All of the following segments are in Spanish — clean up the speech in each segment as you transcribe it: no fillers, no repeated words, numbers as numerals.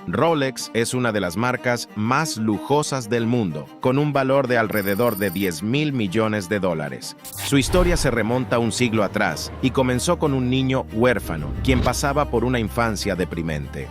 Rolex es una de las marcas más lujosas del mundo, con un valor de alrededor de 10.000 millones de dólares. Su historia se remonta un siglo atrás y comenzó con un niño huérfano, quien pasaba por una infancia deprimente.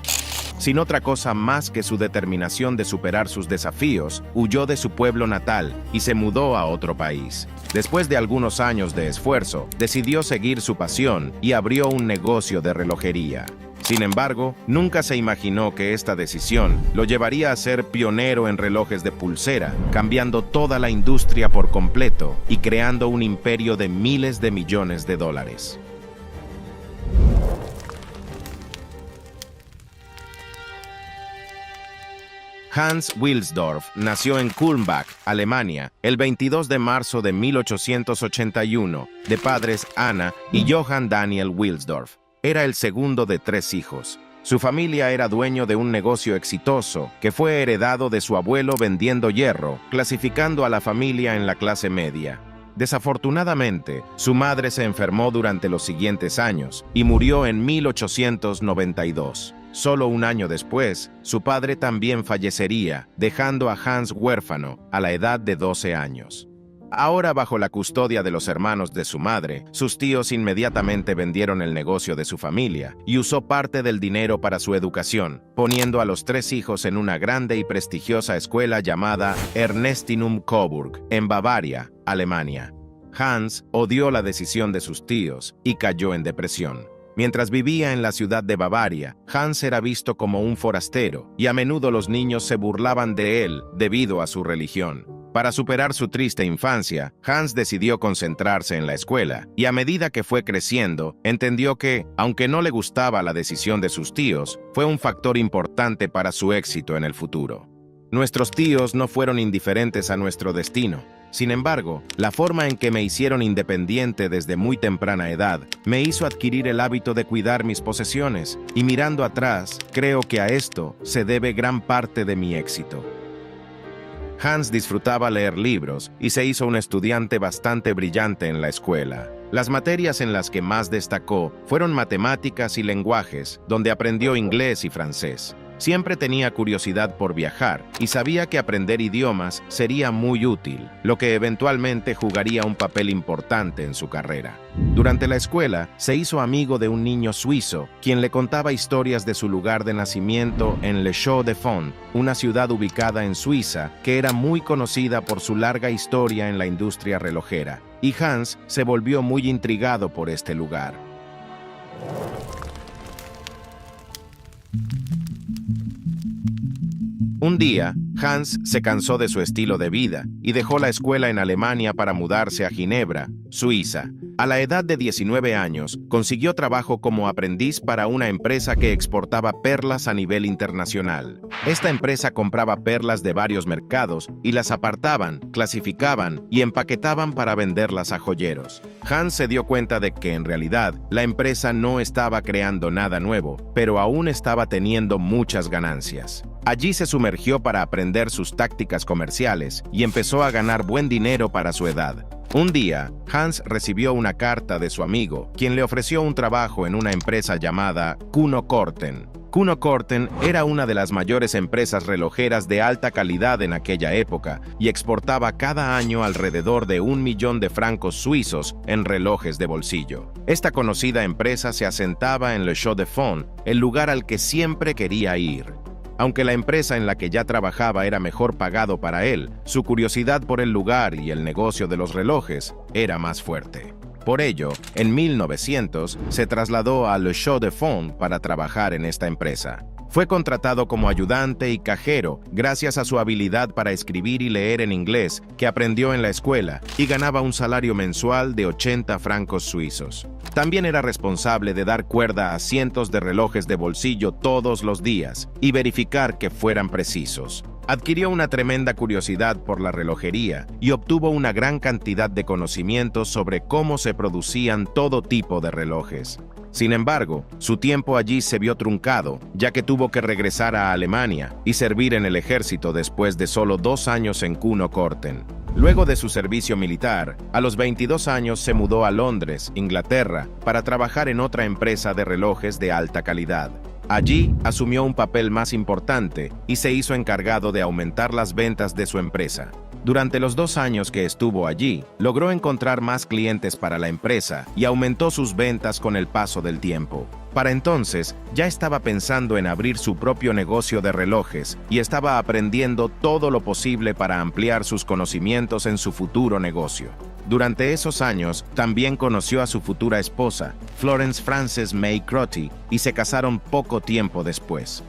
Sin otra cosa más que su determinación de superar sus desafíos, huyó de su pueblo natal y se mudó a otro país. Después de algunos años de esfuerzo, decidió seguir su pasión y abrió un negocio de relojería. Sin embargo, nunca se imaginó que esta decisión lo llevaría a ser pionero en relojes de pulsera, cambiando toda la industria por completo y creando un imperio de miles de millones de dólares. Hans Wilsdorf nació en Kulmbach, Alemania, el 22 de marzo de 1881, de padres Anna y Johann Daniel Wilsdorf. Era el segundo de 3 hijos. Su familia era dueño de un negocio exitoso que fue heredado de su abuelo vendiendo hierro, clasificando a la familia en la clase media. Desafortunadamente, su madre se enfermó durante los siguientes años y murió en 1892. Solo un año después, su padre también fallecería, dejando a Hans huérfano a la edad de 12 años. Ahora bajo la custodia de los hermanos de su madre, sus tíos inmediatamente vendieron el negocio de su familia y usó parte del dinero para su educación, poniendo a los 3 hijos en una grande y prestigiosa escuela llamada Ernestinum Coburg, en Bavaria, Alemania. Hans odió la decisión de sus tíos y cayó en depresión. Mientras vivía en la ciudad de Bavaria, Hans era visto como un forastero y a menudo los niños se burlaban de él debido a su religión. Para superar su triste infancia, Hans decidió concentrarse en la escuela y a medida que fue creciendo, entendió que, aunque no le gustaba la decisión de sus tíos, fue un factor importante para su éxito en el futuro. Nuestros tíos no fueron indiferentes a nuestro destino. Sin embargo, la forma en que me hicieron independiente desde muy temprana edad me hizo adquirir el hábito de cuidar mis posesiones, y mirando atrás, creo que a esto se debe gran parte de mi éxito. Hans disfrutaba leer libros y se hizo un estudiante bastante brillante en la escuela. Las materias en las que más destacó fueron matemáticas y lenguajes, donde aprendió inglés y francés. Siempre tenía curiosidad por viajar y sabía que aprender idiomas sería muy útil, lo que eventualmente jugaría un papel importante en su carrera. Durante la escuela, se hizo amigo de un niño suizo, quien le contaba historias de su lugar de nacimiento en Le Chaux-de-Fonds, una ciudad ubicada en Suiza que era muy conocida por su larga historia en la industria relojera, y Hans se volvió muy intrigado por este lugar. Un día, Hans se cansó de su estilo de vida y dejó la escuela en Alemania para mudarse a Ginebra, Suiza. A la edad de 19 años, consiguió trabajo como aprendiz para una empresa que exportaba perlas a nivel internacional. Esta empresa compraba perlas de varios mercados y las apartaban, clasificaban y empaquetaban para venderlas a joyeros. Hans se dio cuenta de que en realidad la empresa no estaba creando nada nuevo, pero aún estaba teniendo muchas ganancias. Allí se sumergió para aprender sus tácticas comerciales y empezó a ganar buen dinero para su edad. Un día, Hans recibió una carta de su amigo, quien le ofreció un trabajo en una empresa llamada Kuno Korten. Kuno Korten era una de las mayores empresas relojeras de alta calidad en aquella época y exportaba cada año alrededor de 1 millón de francos suizos en relojes de bolsillo. Esta conocida empresa se asentaba en Le Chaux-de-Fonds, el lugar al que siempre quería ir. Aunque la empresa en la que ya trabajaba era mejor pagado para él, su curiosidad por el lugar y el negocio de los relojes era más fuerte. Por ello, en 1900 se trasladó a Le Chaux-de-Fonds para trabajar en esta empresa. Fue contratado como ayudante y cajero gracias a su habilidad para escribir y leer en inglés que aprendió en la escuela, y ganaba un salario mensual de 80 francos suizos. También era responsable de dar cuerda a cientos de relojes de bolsillo todos los días y verificar que fueran precisos. Adquirió una tremenda curiosidad por la relojería y obtuvo una gran cantidad de conocimientos sobre cómo se producían todo tipo de relojes. Sin embargo, su tiempo allí se vio truncado, ya que tuvo que regresar a Alemania y servir en el ejército después de solo 2 años en Kuno Korten. Luego de su servicio militar, a los 22 años se mudó a Londres, Inglaterra, para trabajar en otra empresa de relojes de alta calidad. Allí asumió un papel más importante y se hizo encargado de aumentar las ventas de su empresa. Durante los 2 años que estuvo allí, logró encontrar más clientes para la empresa y aumentó sus ventas con el paso del tiempo. Para entonces, ya estaba pensando en abrir su propio negocio de relojes y estaba aprendiendo todo lo posible para ampliar sus conocimientos en su futuro negocio. Durante esos años, también conoció a su futura esposa, Florence Frances May Crotty, y se casaron poco tiempo después.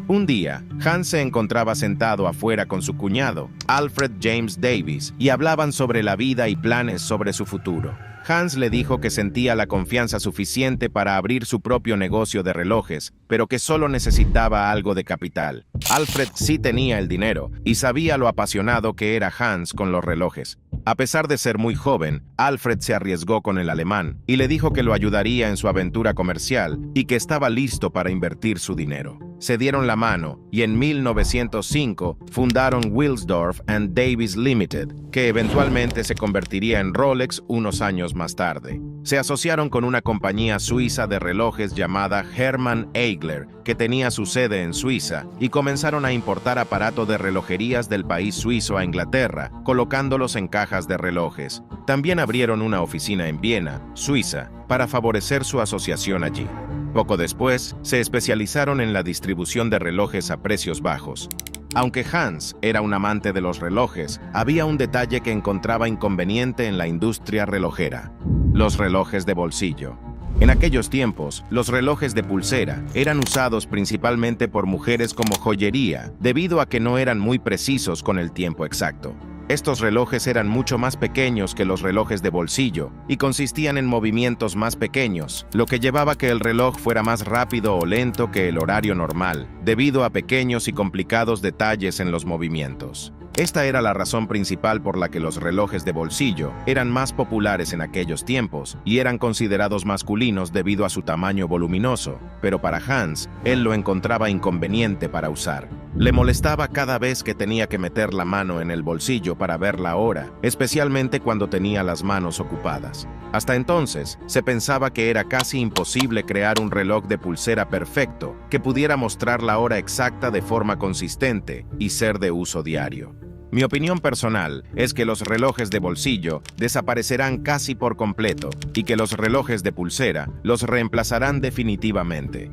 Un día, Hans se encontraba sentado afuera con su cuñado, Alfred James Davis, y hablaban sobre la vida y planes sobre su futuro. Hans le dijo que sentía la confianza suficiente para abrir su propio negocio de relojes, pero que solo necesitaba algo de capital. Alfred sí tenía el dinero y sabía lo apasionado que era Hans con los relojes. A pesar de ser muy joven, Alfred se arriesgó con el alemán y le dijo que lo ayudaría en su aventura comercial y que estaba listo para invertir su dinero. Se dieron la mano y en 1905 fundaron Wilsdorf and Davis Limited, que eventualmente se convertiría en Rolex unos años más tarde. Se asociaron con una compañía suiza de relojes llamada Hermann Eigler, que tenía su sede en Suiza, y comenzaron a importar aparatos de relojerías del país suizo a Inglaterra, colocándolos en cajas de relojes. También abrieron una oficina en Viena, Suiza, para favorecer su asociación allí. Poco después, se especializaron en la distribución de relojes a precios bajos. Aunque Hans era un amante de los relojes, había un detalle que encontraba inconveniente en la industria relojera: los relojes de bolsillo. En aquellos tiempos, los relojes de pulsera eran usados principalmente por mujeres como joyería, debido a que no eran muy precisos con el tiempo exacto. Estos relojes eran mucho más pequeños que los relojes de bolsillo y consistían en movimientos más pequeños, lo que llevaba a que el reloj fuera más rápido o lento que el horario normal, debido a pequeños y complicados detalles en los movimientos. Esta era la razón principal por la que los relojes de bolsillo eran más populares en aquellos tiempos y eran considerados masculinos debido a su tamaño voluminoso, pero para Hans, él lo encontraba inconveniente para usar. Le molestaba cada vez que tenía que meter la mano en el bolsillo para ver la hora, especialmente cuando tenía las manos ocupadas. Hasta entonces, se pensaba que era casi imposible crear un reloj de pulsera perfecto que pudiera mostrar la hora exacta de forma consistente y ser de uso diario. Mi opinión personal es que los relojes de bolsillo desaparecerán casi por completo y que los relojes de pulsera los reemplazarán definitivamente.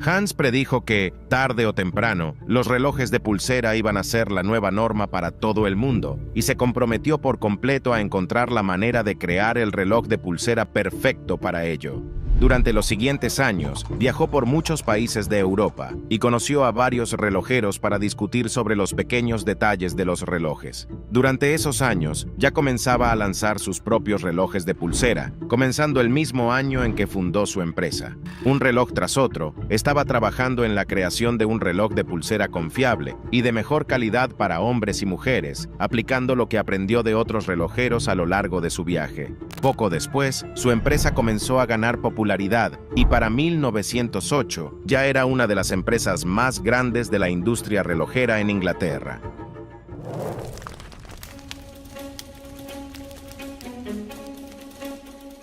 Hans predijo que, tarde o temprano, los relojes de pulsera iban a ser la nueva norma para todo el mundo, y se comprometió por completo a encontrar la manera de crear el reloj de pulsera perfecto para ello. Durante los siguientes años, viajó por muchos países de Europa y conoció a varios relojeros para discutir sobre los pequeños detalles de los relojes. Durante esos años, ya comenzaba a lanzar sus propios relojes de pulsera, comenzando el mismo año en que fundó su empresa. Un reloj tras otro, estaba trabajando en la creación de un reloj de pulsera confiable y de mejor calidad para hombres y mujeres, aplicando lo que aprendió de otros relojeros a lo largo de su viaje. Poco después, su empresa comenzó a ganar popularidad y para 1908 ya era una de las empresas más grandes de la industria relojera en Inglaterra.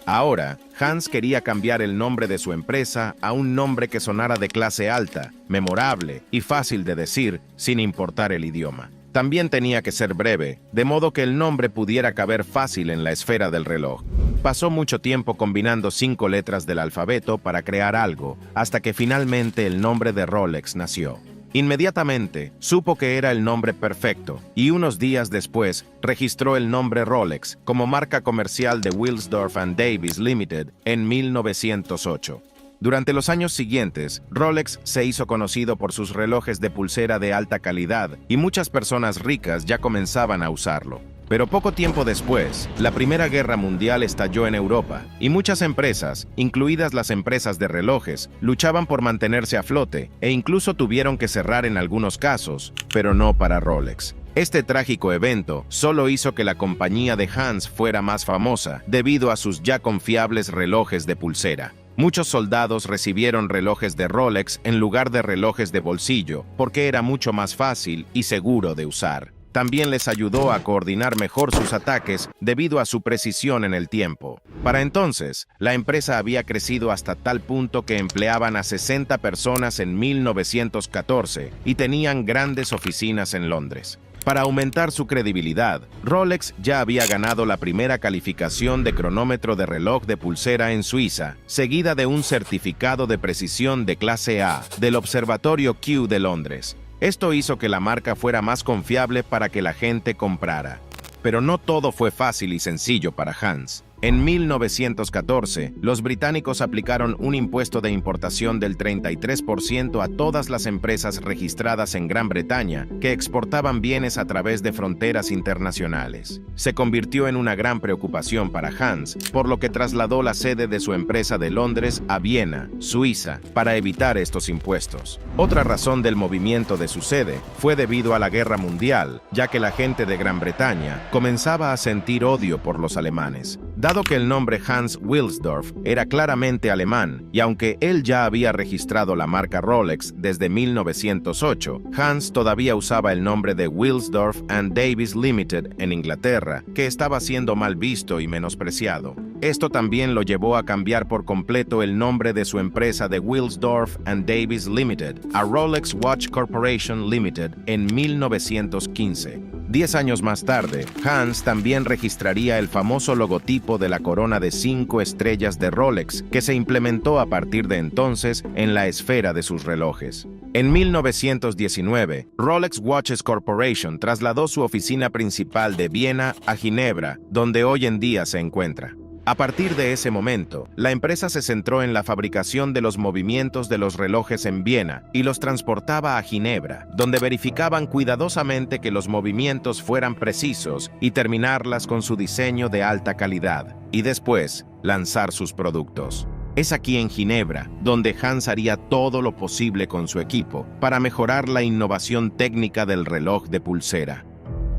Ahora, Hans quería cambiar el nombre de su empresa a un nombre que sonara de clase alta, memorable y fácil de decir sin importar el idioma. También tenía que ser breve, de modo que el nombre pudiera caber fácil en la esfera del reloj. Pasó mucho tiempo combinando 5 letras del alfabeto para crear algo, hasta que finalmente el nombre de Rolex nació. Inmediatamente supo que era el nombre perfecto y unos días después registró el nombre Rolex como marca comercial de Wilsdorf and Davis Limited en 1908. Durante los años siguientes, Rolex se hizo conocido por sus relojes de pulsera de alta calidad y muchas personas ricas ya comenzaban a usarlo. Pero poco tiempo después, la Primera Guerra Mundial estalló en Europa y muchas empresas, incluidas las empresas de relojes, luchaban por mantenerse a flote e incluso tuvieron que cerrar en algunos casos, pero no para Rolex. Este trágico evento solo hizo que la compañía de Hans fuera más famosa debido a sus ya confiables relojes de pulsera. Muchos soldados recibieron relojes de Rolex en lugar de relojes de bolsillo porque era mucho más fácil y seguro de usar. también les ayudó a coordinar mejor sus ataques debido a su precisión en el tiempo. Para entonces, la empresa había crecido hasta tal punto que empleaban a 60 personas en 1914 y tenían grandes oficinas en Londres. Para aumentar su credibilidad, Rolex ya había ganado la primera calificación de cronómetro de reloj de pulsera en Suiza, seguida de un certificado de precisión de clase A del Observatorio Kew de Londres. Esto hizo que la marca fuera más confiable para que la gente comprara. Pero no todo fue fácil y sencillo para Hans. En 1914, los británicos aplicaron un impuesto de importación del 33% a todas las empresas registradas en Gran Bretaña que exportaban bienes a través de fronteras internacionales. Se convirtió en una gran preocupación para Hans, por lo que trasladó la sede de su empresa de Londres a Viena, Suiza, para evitar estos impuestos. Otra razón del movimiento de su sede fue debido a la Guerra Mundial, ya que la gente de Gran Bretaña comenzaba a sentir odio por los alemanes. Dado que el nombre Hans Wilsdorf era claramente alemán, y aunque él ya había registrado la marca Rolex desde 1908, Hans todavía usaba el nombre de Wilsdorf and Davies Limited en Inglaterra, que estaba siendo mal visto y menospreciado. Esto también lo llevó a cambiar por completo el nombre de su empresa de Wilsdorf and Davies Limited a Rolex Watch Corporation Limited en 1915. 10 años más tarde, Hans también registraría el famoso logotipo de la corona de 5 estrellas de Rolex, que se implementó a partir de entonces en la esfera de sus relojes. En 1919, Rolex Watches Corporation trasladó su oficina principal de Viena a Ginebra, donde hoy en día se encuentra. A partir de ese momento, la empresa se centró en la fabricación de los movimientos de los relojes en Viena y los transportaba a Ginebra, donde verificaban cuidadosamente que los movimientos fueran precisos y terminarlas con su diseño de alta calidad, y después lanzar sus productos. Es aquí en Ginebra donde Hans haría todo lo posible con su equipo para mejorar la innovación técnica del reloj de pulsera.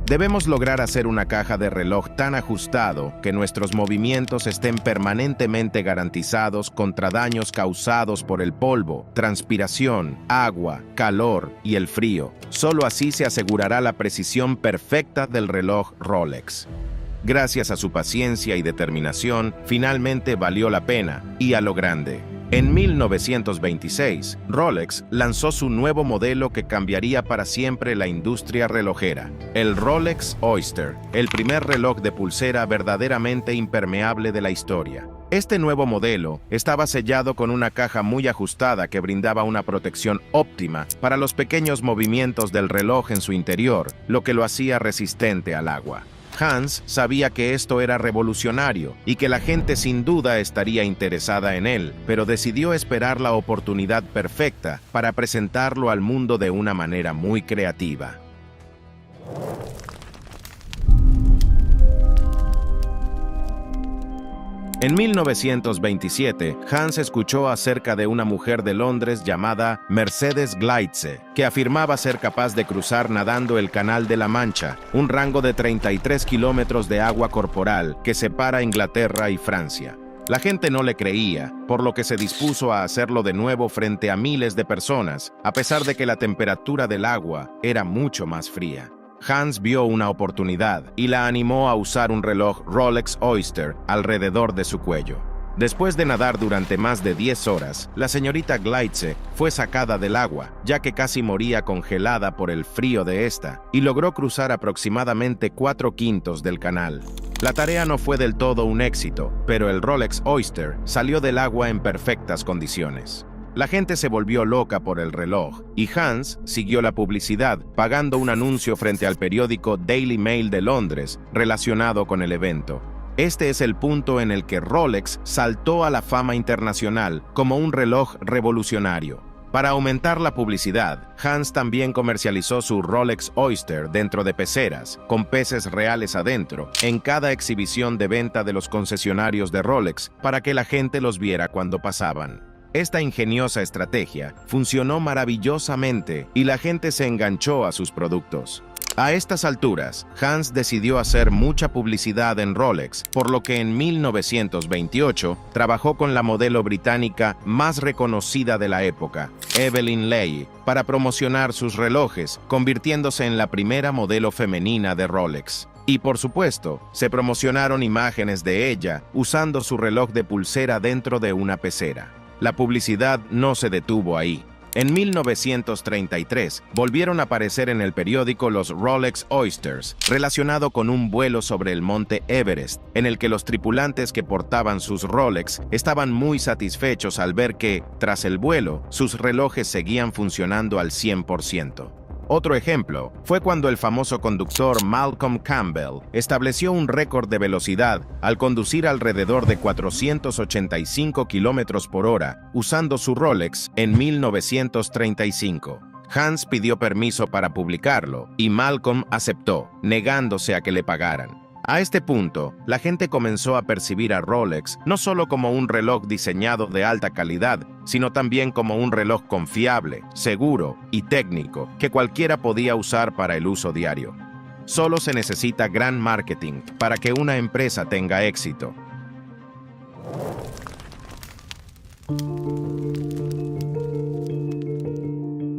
Debemos lograr hacer una caja de reloj tan ajustado que nuestros movimientos estén permanentemente garantizados contra daños causados por el polvo, transpiración, agua, calor y el frío. Solo así se asegurará la precisión perfecta del reloj Rolex. Gracias a su paciencia y determinación, finalmente valió la pena, y a lo grande. En 1926, Rolex lanzó su nuevo modelo que cambiaría para siempre la industria relojera, el Rolex Oyster, el primer reloj de pulsera verdaderamente impermeable de la historia. Este nuevo modelo estaba sellado con una caja muy ajustada que brindaba una protección óptima para los pequeños movimientos del reloj en su interior, lo que lo hacía resistente al agua. Hans sabía que esto era revolucionario y que la gente sin duda estaría interesada en él, pero decidió esperar la oportunidad perfecta para presentarlo al mundo de una manera muy creativa. En 1927, Hans escuchó acerca de una mujer de Londres llamada Mercedes Gleitze, que afirmaba ser capaz de cruzar nadando el Canal de la Mancha, un rango de 33 kilómetros de agua corporal que separa Inglaterra y Francia. La gente no le creía, por lo que se dispuso a hacerlo de nuevo frente a miles de personas, a pesar de que la temperatura del agua era mucho más fría. Hans vio una oportunidad y la animó a usar un reloj Rolex Oyster alrededor de su cuello. Después de nadar durante más de 10 horas, la señorita Gleitze fue sacada del agua, ya que casi moría congelada por el frío de esta, y logró cruzar aproximadamente 4/5 del canal. La tarea no fue del todo un éxito, pero el Rolex Oyster salió del agua en perfectas condiciones. La gente se volvió loca por el reloj, y Hans siguió la publicidad, pagando un anuncio frente al periódico Daily Mail de Londres relacionado con el evento. Este es el punto en el que Rolex saltó a la fama internacional como un reloj revolucionario. Para aumentar la publicidad, Hans también comercializó su Rolex Oyster dentro de peceras, con peces reales adentro, en cada exhibición de venta de los concesionarios de Rolex, para que la gente los viera cuando pasaban. Esta ingeniosa estrategia funcionó maravillosamente y la gente se enganchó a sus productos. A estas alturas, Hans decidió hacer mucha publicidad en Rolex, por lo que en 1928 trabajó con la modelo británica más reconocida de la época, Evelyn Leigh, para promocionar sus relojes, convirtiéndose en la primera modelo femenina de Rolex. Y por supuesto, se promocionaron imágenes de ella usando su reloj de pulsera dentro de una pecera. La publicidad no se detuvo ahí. En 1933, volvieron a aparecer en el periódico los Rolex Oysters, relacionado con un vuelo sobre el monte Everest, en el que los tripulantes que portaban sus Rolex estaban muy satisfechos al ver que, tras el vuelo, sus relojes seguían funcionando al 100%. Otro ejemplo fue cuando el famoso conductor Malcolm Campbell estableció un récord de velocidad al conducir alrededor de 485 km por hora usando su Rolex en 1935. Hans pidió permiso para publicarlo y Malcolm aceptó, negándose a que le pagaran. A este punto, la gente comenzó a percibir a Rolex no solo como un reloj diseñado de alta calidad, sino también como un reloj confiable, seguro y técnico que cualquiera podía usar para el uso diario. Solo se necesita gran marketing para que una empresa tenga éxito.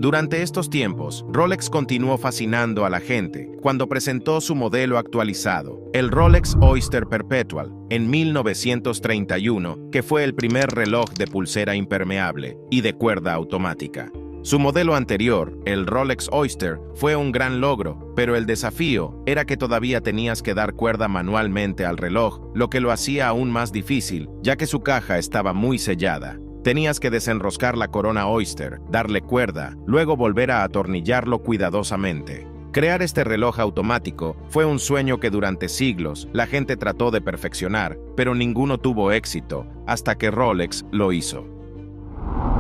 Durante estos tiempos, Rolex continuó fascinando a la gente cuando presentó su modelo actualizado, el Rolex Oyster Perpetual, en 1931, que fue el primer reloj de pulsera impermeable y de cuerda automática. Su modelo anterior, el Rolex Oyster, fue un gran logro, pero el desafío era que todavía tenías que dar cuerda manualmente al reloj, lo que lo hacía aún más difícil, ya que su caja estaba muy sellada. Tenías que desenroscar la corona Oyster, darle cuerda, luego volver a atornillarlo cuidadosamente. Crear este reloj automático fue un sueño que durante siglos la gente trató de perfeccionar, pero ninguno tuvo éxito, hasta que Rolex lo hizo.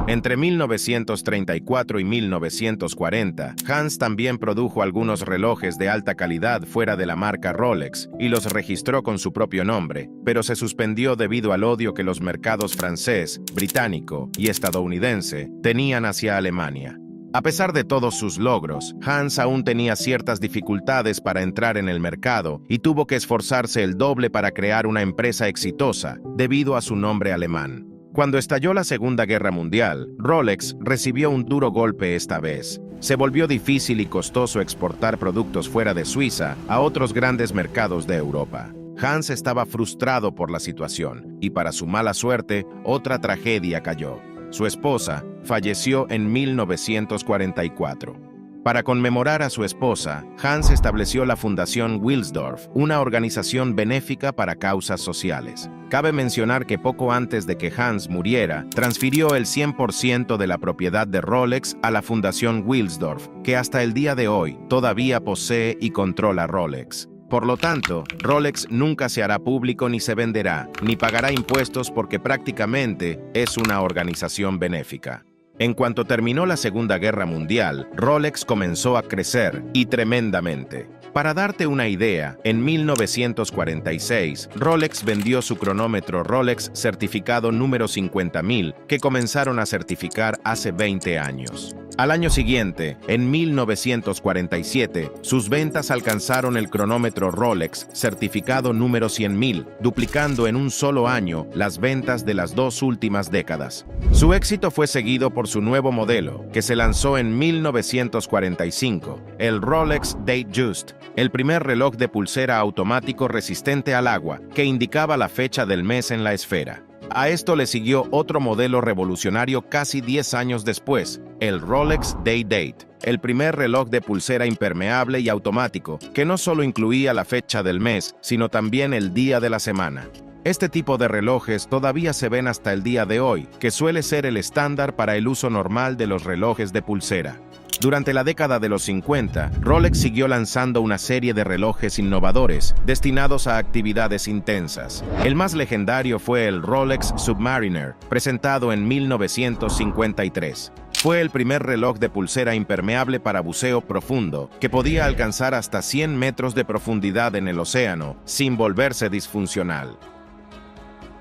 Entre 1934 y 1940, Hans también produjo algunos relojes de alta calidad fuera de la marca Rolex y los registró con su propio nombre, pero se suspendió debido al odio que los mercados francés, británico y estadounidense tenían hacia Alemania. A pesar de todos sus logros, Hans aún tenía ciertas dificultades para entrar en el mercado y tuvo que esforzarse el doble para crear una empresa exitosa debido a su nombre alemán. Cuando estalló la Segunda Guerra Mundial, Rolex recibió un duro golpe esta vez. Se volvió difícil y costoso exportar productos fuera de Suiza a otros grandes mercados de Europa. Hans estaba frustrado por la situación y, para su mala suerte, otra tragedia cayó. Su esposa falleció en 1944. Para conmemorar a su esposa, Hans estableció la Fundación Wilsdorf, una organización benéfica para causas sociales. Cabe mencionar que poco antes de que Hans muriera, transfirió el 100% de la propiedad de Rolex a la Fundación Wilsdorf, que hasta el día de hoy todavía posee y controla Rolex. Por lo tanto, Rolex nunca se hará público ni se venderá, ni pagará impuestos porque prácticamente es una organización benéfica. En cuanto terminó la Segunda Guerra Mundial, Rolex comenzó a crecer, y tremendamente. Para darte una idea, en 1946, Rolex vendió su cronómetro Rolex certificado número 50.000, que comenzaron a certificar hace 20 años. Al año siguiente, en 1947, sus ventas alcanzaron el cronómetro Rolex certificado número 100.000, duplicando en un solo año las ventas de las dos últimas décadas. Su éxito fue seguido por su nuevo modelo, que se lanzó en 1945, el Rolex Datejust, el primer reloj de pulsera automático resistente al agua, que indicaba la fecha del mes en la esfera. A esto le siguió otro modelo revolucionario casi 10 años después, el Rolex Day-Date, el primer reloj de pulsera impermeable y automático, que no solo incluía la fecha del mes, sino también el día de la semana. Este tipo de relojes todavía se ven hasta el día de hoy, que suele ser el estándar para el uso normal de los relojes de pulsera. Durante la década de los 50, Rolex siguió lanzando una serie de relojes innovadores destinados a actividades intensas. El más legendario fue el Rolex Submariner, presentado en 1953. Fue el primer reloj de pulsera impermeable para buceo profundo, que podía alcanzar hasta 100 metros de profundidad en el océano sin volverse disfuncional.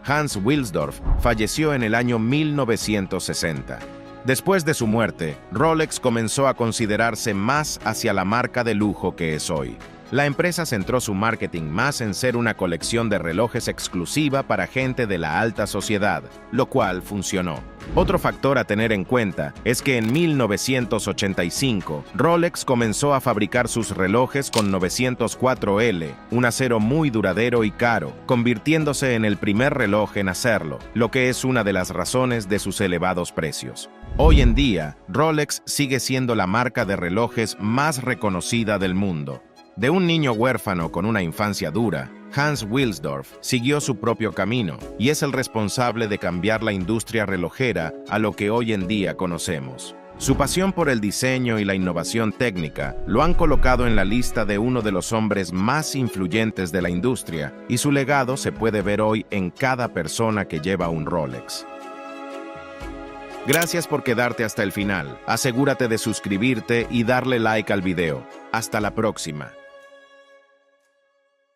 Hans Wilsdorf, falleció en el año 1960. Después de su muerte, Rolex comenzó a considerarse más hacia la marca de lujo que es hoy. La empresa centró su marketing más en ser una colección de relojes exclusiva para gente de la alta sociedad, lo cual funcionó. Otro factor a tener en cuenta es que en 1985, Rolex comenzó a fabricar sus relojes con 904L, un acero muy duradero y caro, convirtiéndose en el primer reloj en hacerlo, lo que es una de las razones de sus elevados precios. Hoy en día, Rolex sigue siendo la marca de relojes más reconocida del mundo. De un niño huérfano con una infancia dura, Hans Wilsdorf siguió su propio camino y es el responsable de cambiar la industria relojera a lo que hoy en día conocemos. Su pasión por el diseño y la innovación técnica lo han colocado en la lista de uno de los hombres más influyentes de la industria, y su legado se puede ver hoy en cada persona que lleva un Rolex. Gracias por quedarte hasta el final. Asegúrate de suscribirte y darle like al video. Hasta la próxima.